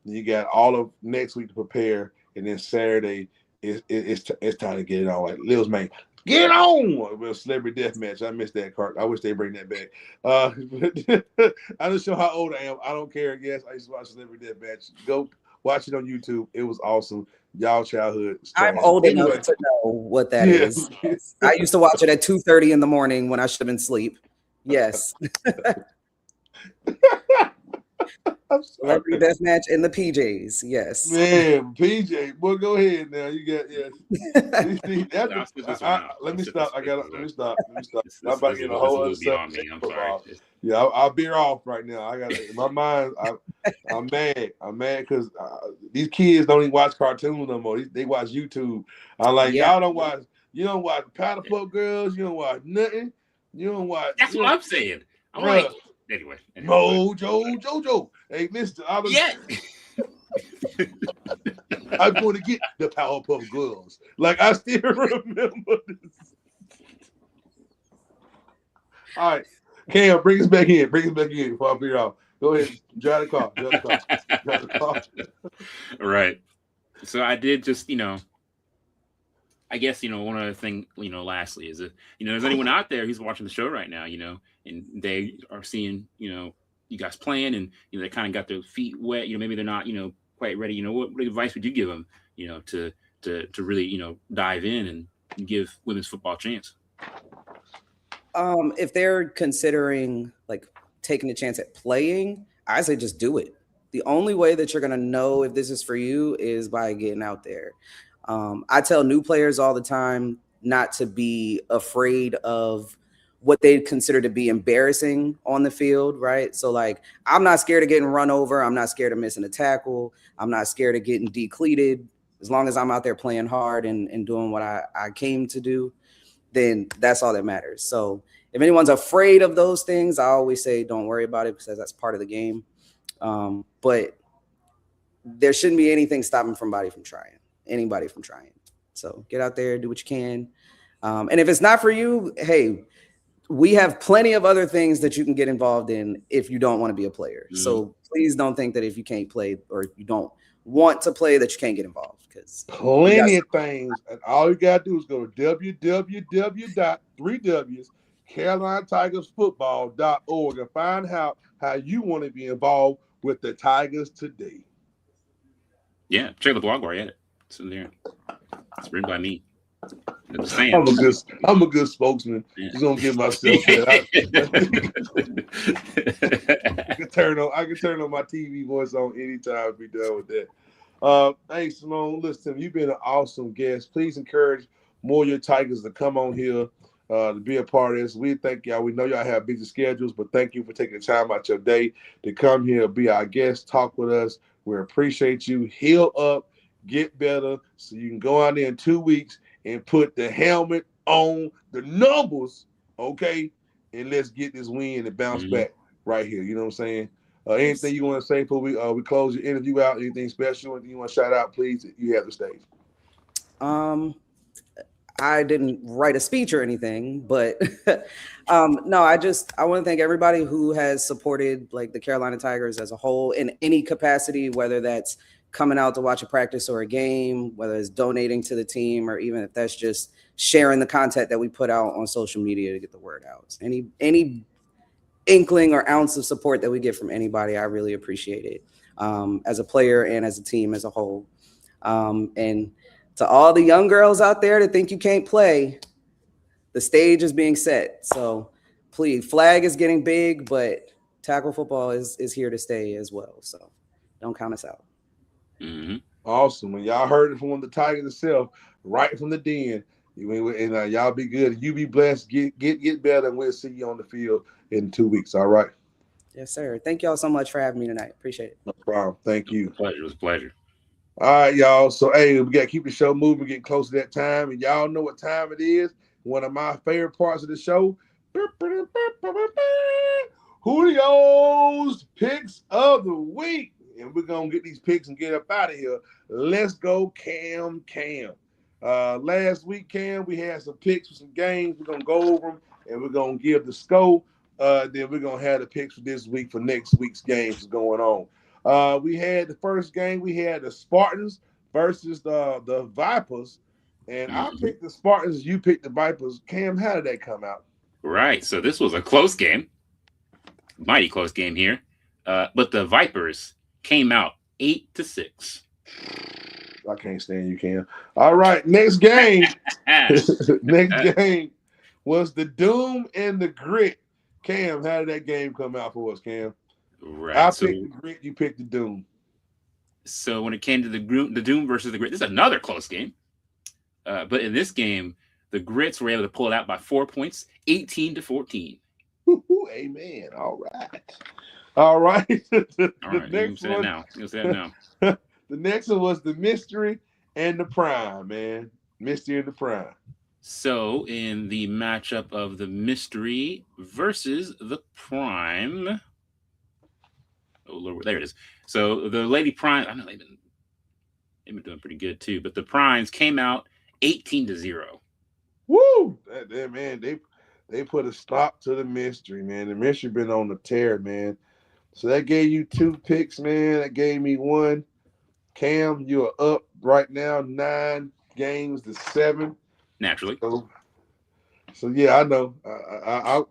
and you got all of next week to prepare, and then Saturday it's time to get it on. Like Lil's man, get on with a celebrity death match. I missed that part. I wish they bring that back. I just show how old I am. I don't care. Yes, I used to watch celebrity death match. Go watch it on YouTube. It was awesome. Y'all childhood. I'm old enough to know what that is. I used to watch it at 2:30 in the morning when I should have been asleep. Yes. Celebrity death match in the PJs. Yes. Man, PJ, boy, go ahead now. You got let me stop. Let me stop. I'm about to get a whole other subject. Yeah, I'll veer off right now. I got in my mind. I'm mad. I'm mad because these kids don't even watch cartoons no more. They watch YouTube. I'm like, y'all don't watch. You don't watch Powerpuff Girls. You don't watch nothing. You don't watch. That's what I'm saying. I'm like, anyway. Jojo. Hey, listen. I'm going to get the Powerpuff Girls. Like I still remember this. All right. Cam, bring us back in. Before I figure out. Go ahead. Drive the car. Right. So I did just, I guess, one other thing, lastly is that, there's anyone out there who's watching the show right now, and they are seeing, you guys playing and, they kind of got their feet wet, maybe they're not, quite ready. What advice would you give them, to really, dive in and give women's football a chance? If they're considering like taking a chance at playing, I say just do it. The only way that you're going to know if this is for you is by getting out there. I tell new players all the time not to be afraid of what they consider to be embarrassing on the field, right? So like, I'm not scared of getting run over. I'm not scared of missing a tackle. I'm not scared of getting decleated. As long as I'm out there playing hard and doing what I came to do, then that's all that matters. So if anyone's afraid of those things, I always say don't worry about it because that's part of the game. But there shouldn't be anything stopping anybody from trying. So get out there, do what you can. And if it's not for you, hey, we have plenty of other things that you can get involved in if you don't want to be a player. Mm-hmm. So please don't think that if you can't play or you don't want to play that you can't get involved. Because plenty of things. And all you got to do is go to www.CarolinaTigersFootball.org and find out how you want to be involved with the Tigers today. Yeah, check the blog where I had it. It's in there. It's written by me. Just saying. I'm a good spokesman. Yeah. Just gonna give myself that. I can turn on my TV voice on anytime. Be done with that. Hey Simone, listen, you've been an awesome guest. Please encourage more of your Tigers to come on here to be a part of this. We thank y'all. We know y'all have busy schedules, but thank you for taking the time out your day to come here, be our guest, talk with us. We appreciate you. Heal up, get better, so you can go out there in 2 weeks and put the helmet on the numbers, okay? And let's get this win and bounce back right here. You know what I'm saying? Anything you want to say before we close your interview out? Anything special? Anything you want to shout out? Please, you have the stage. I didn't write a speech or anything, but no, I want to thank everybody who has supported like the Carolina Tigers as a whole in any capacity, whether that's coming out to watch a practice or a game, whether it's donating to the team, or even if that's just sharing the content that we put out on social media to get the word out. Any inkling or ounce of support that we get from anybody, I really appreciate it, as a player and as a team as a whole. And to all the young girls out there that think you can't play, the stage is being set. So please, flag is getting big, but tackle football is here to stay as well. So don't count us out. Awesome. When y'all heard it from one of the Tigers itself, right from the den. And y'all be good. You be blessed. Get better, and we'll see you on the field in 2 weeks. All right. Yes, sir. Thank y'all so much for having me tonight. Appreciate it. No problem. Thank you. It was a pleasure. All right, y'all. So, hey, we got to keep the show moving, getting close to that time. And y'all know what time it is. One of my favorite parts of the show. Julio's picks of the week. And we're going to get these picks and get up out of here. Let's go, Cam. Last week, Cam, we had some picks for some games. We're going to go over them, and we're going to give the scope. Then we're going to have the picks for this week for next week's games going on. We had the first game. We had the Spartans versus the Vipers. And I picked the Spartans. You picked the Vipers. Cam, how did that come out? Right. So this was a close game. Mighty close game here. But the Vipers came out 8-6. I can't stand you, Cam. All right, next game. Next game was the Doom and the Grit. Cam, how did that game come out for us, Cam? Right. I picked the Grit. You picked the Doom. So when it came to the Doom versus the Grit, this is another close game. But in this game, the Grits were able to pull it out by 4 points, 18-14. Amen. All right. All right. All right. You can say that now. The next one was the Mystery and the Prime, man. Mystery and the Prime. So in the matchup of the Mystery versus the Prime. Oh, Lord, there it is. So the Lady Prime, I know they've been doing pretty good too, but the Primes came out 18-0. Woo! Man, they put a stop to the Mystery, man. The Mystery been on the tear, man. So that gave you 2 picks, man. That gave me 1. Cam, you are up right now 9 games to 7. Naturally. So yeah, I know.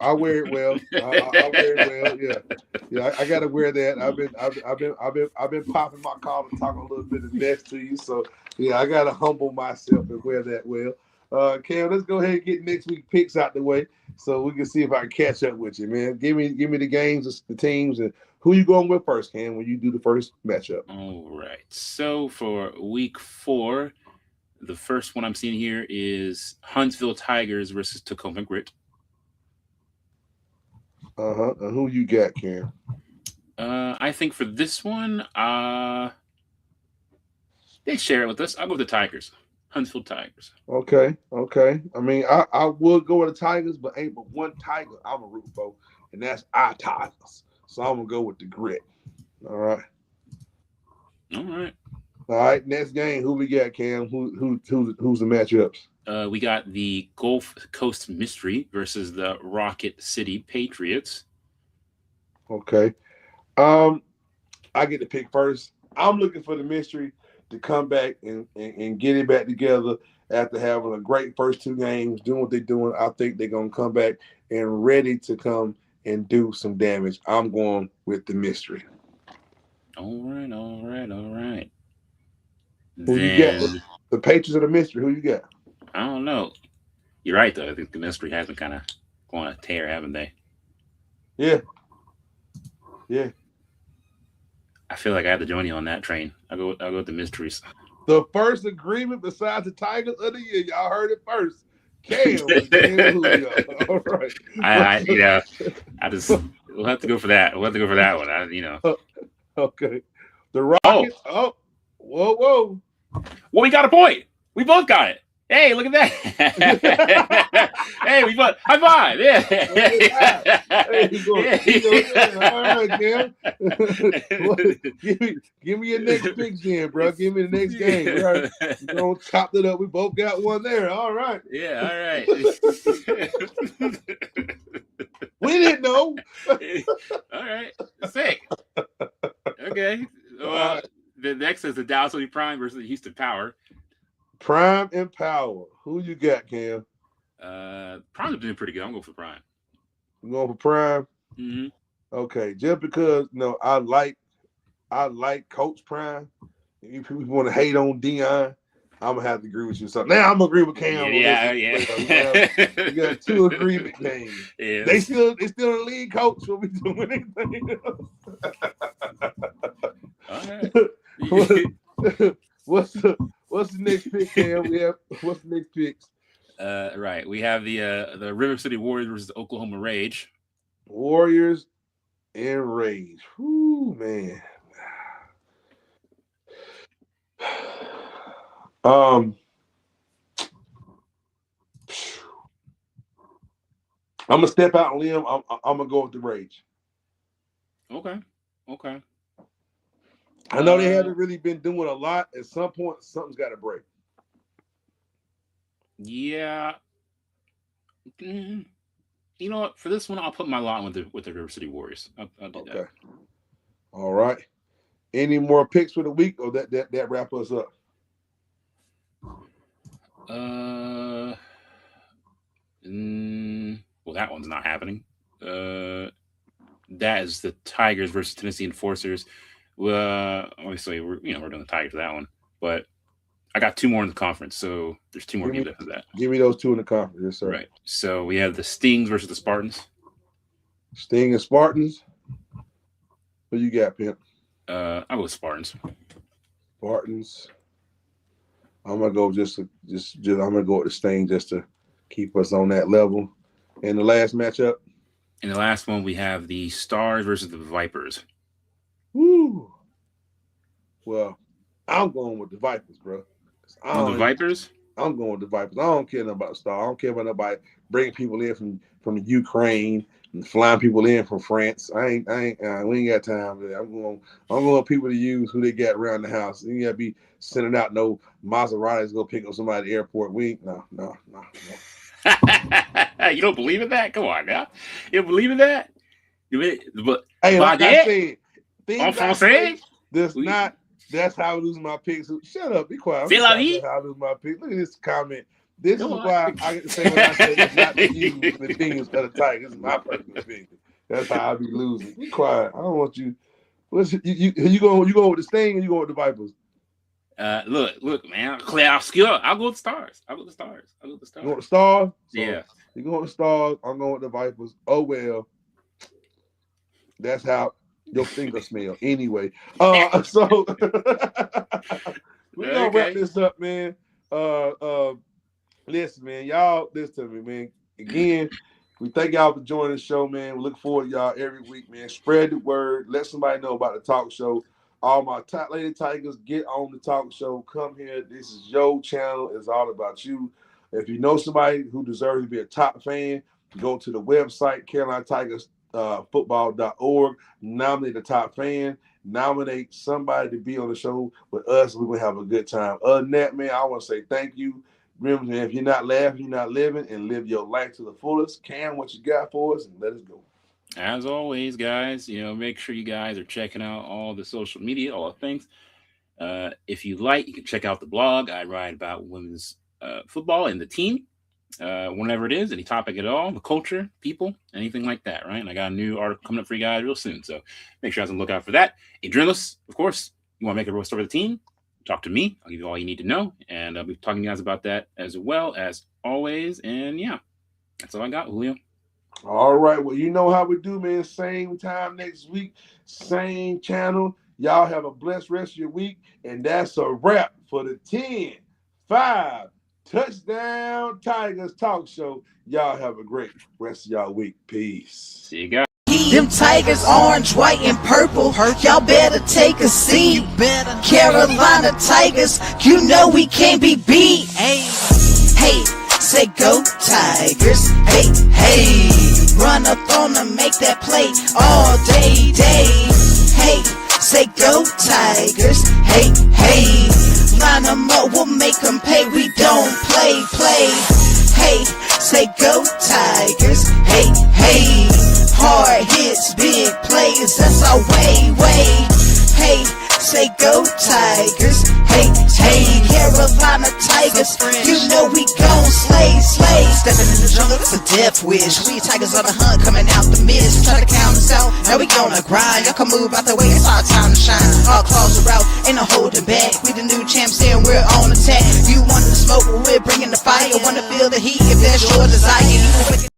I wear it well. I wear it well. Yeah. I gotta wear that. I've been popping my collar, talking a little bit of mess to you. So yeah, I gotta humble myself and wear that well. Cam, let's go ahead and get next week picks out the way so we can see if I can catch up with you, man. Give me the games, the teams, and who you going with first, Cam, when you do the first matchup. All right. So for week 4, the first one I'm seeing here is Huntsville Tigers versus Tacoma Grit. And who you got, Cam? I think for this one, they share it with us. I'll go with the Tigers. Huntsville Tigers. Okay. I mean, I would go with the Tigers, but ain't but one Tiger I'm a root for, and that's our Tigers. So I'm gonna go with the Grit. All right. All right. Next game, who we got, Cam? Who's the matchups? We got the Gulf Coast Mystery versus the Rocket City Patriots. Okay. I get to pick first. I'm looking for the Mystery to come back and get it back together after having a great first 2 games, doing what they're doing. I think they're going to come back and ready to come and do some damage. I'm going with the Mystery. All right. Who you got? The Patriots or the Mystery? Who you got? I don't know. You're right though. I think the mystery has been kind of going on a tear, haven't they? Yeah. Yeah. I feel like I have to join you on that train. I'll go with the mysteries. The first agreement besides the Tigers of the year. Y'all heard it first. Cam with Julio. All right. I just we'll have to go for that. We'll have to go for that one. Okay. The Rockets. Oh, whoa. Well, we got a point. We both got it. Hey, look at that. Hey, we both high five. Yeah. Hey, all right, Cam. Give me your next pick, then, bro. Give me the next game. We're gonna chop it up. We both got one there. All right. Yeah, all right. We didn't know. All right. Sick. Okay. The next is the Dallas City Prime versus the Houston Power. Prime and Power. Who you got, Cam? Prime's been doing pretty good. I'm going for Prime. You going for Prime? Mm-hmm. Okay, just because I like Coach Prime. If people want to hate on Dion, I'm gonna have to agree with you. So now I'm gonna agree with Cam. Yeah. We got two agreement games. Yeah. They still in the lead, coach. What we doing anything else? All right. What's the next pick, Cam? What's the next picks? Right. We have the River City Warriors versus the Oklahoma Rage. Warriors and Rage. Whoo, man. I'm gonna step out on limb. I'm gonna go with the Rage. Okay. I know they haven't really been doing a lot. At some point, something's got to break. Yeah. You know what? For this one, I'll put my lot with the River City Warriors. I'll do that. All right. Any more picks for the week, or that wrap us up? Well, that one's not happening. That is the Tigers versus Tennessee Enforcers. Obviously, we're doing the Tigers for that one, but I got two more in the conference, so there's two more games after that. Give me those two in the conference, yes, sir. Right. So we have the Stings versus the Spartans. Sting and Spartans. What you got, Pimp? I'll go with Spartans. Spartans. I'm gonna go I'm gonna go with the Sting just to keep us on that level. And the last matchup. In the last one, we have the Stars versus the Vipers. Woo. Well, I'm going with the Vipers, bro. The Vipers? I'm going with the Vipers. I don't care about the Star. I don't care about nobody bringing people in from Ukraine and flying people in from France. We ain't got time for that. I'm going people to use who they got around the house. You gotta be sending out no Maseratis to go pick up somebody at the airport. No. You don't believe in that? Come on now. You don't believe in that? But hey, like I said, things I say, that's how I lose my picks. Shut up, be quiet. That's how I lose my picks. Look at this comment. This is why I get to say what I say. It's not the Eagles, the Kings, or the Tigers. This is my personal opinion. That's how I be losing. Be quiet. I don't want you. You going with the Sting or you going with the Vipers? Look, man. I'll go with the Stars. You going with the Stars? Yeah. You going with the Stars? I'm going with the Vipers. Oh well. That's how your finger smell. Anyway, so we're gonna wrap this up, man. Listen, man, y'all listen to me, man. Again, we thank y'all for joining the show, man. We look forward to y'all every week, man. Spread the word. Let somebody know about the talk show. All my top lady Tigers, get on the talk show. Come here. This is your channel. It's all about you. If you know somebody who deserves to be a top fan, go to the website, CarolinaTigersFootball.org. Nominate a top fan. Nominate somebody to be on the show with us. We're going to have a good time. Other than that, man, I want to say thank you. Remember, man, if you're not laughing, you're not living, and live your life to the fullest. Cam, what you got for us, and let us go. As always, guys, make sure you guys are checking out all the social media, all the things. If you like, you can check out the blog. I write about women's football and the team, whenever it is, any topic at all, the culture, people, anything like that, right? And I got a new article coming up for you guys real soon, so make sure you guys can look out for that. Adrenalist, of course, you want to make a real story of the team, talk to me. I'll give you all you need to know, and I'll be talking to you guys about that as well as always. And yeah, that's all I got, Julio. All right. Well, you know how we do, man. Same time next week, same channel. Y'all have a blessed rest of your week. And that's a wrap for the 10-5 Touchdown Tigers Talk Show. Y'all have a great rest of y'all week. Peace. See you guys. Them Tigers, orange, white, and purple. Y'all better take a seat. Carolina Tigers, you know we can't be beat. Hey, say go Tigers. Hey, hey, run up on them, make that play all day. Hey, say go Tigers. Hey, hey, line them up, we'll make them pay. We don't play. Hey, say go Tigers. Hey, hey, hard hits, big plays, that's our way. Hey, say go Tigers. Hey, Carolina Tigers, you know we gon' slay. Stepping in the jungle, it's a death wish. We Tigers on the hunt, coming out the mist. Try to count us out, now we gonna grind. Y'all can move out the way, it's our time to shine. Our claws are out, ain't no holding back. We the new champs and we're on attack. You want the smoke, well, we're bringing the fire. Wanna feel the heat if that's your desire.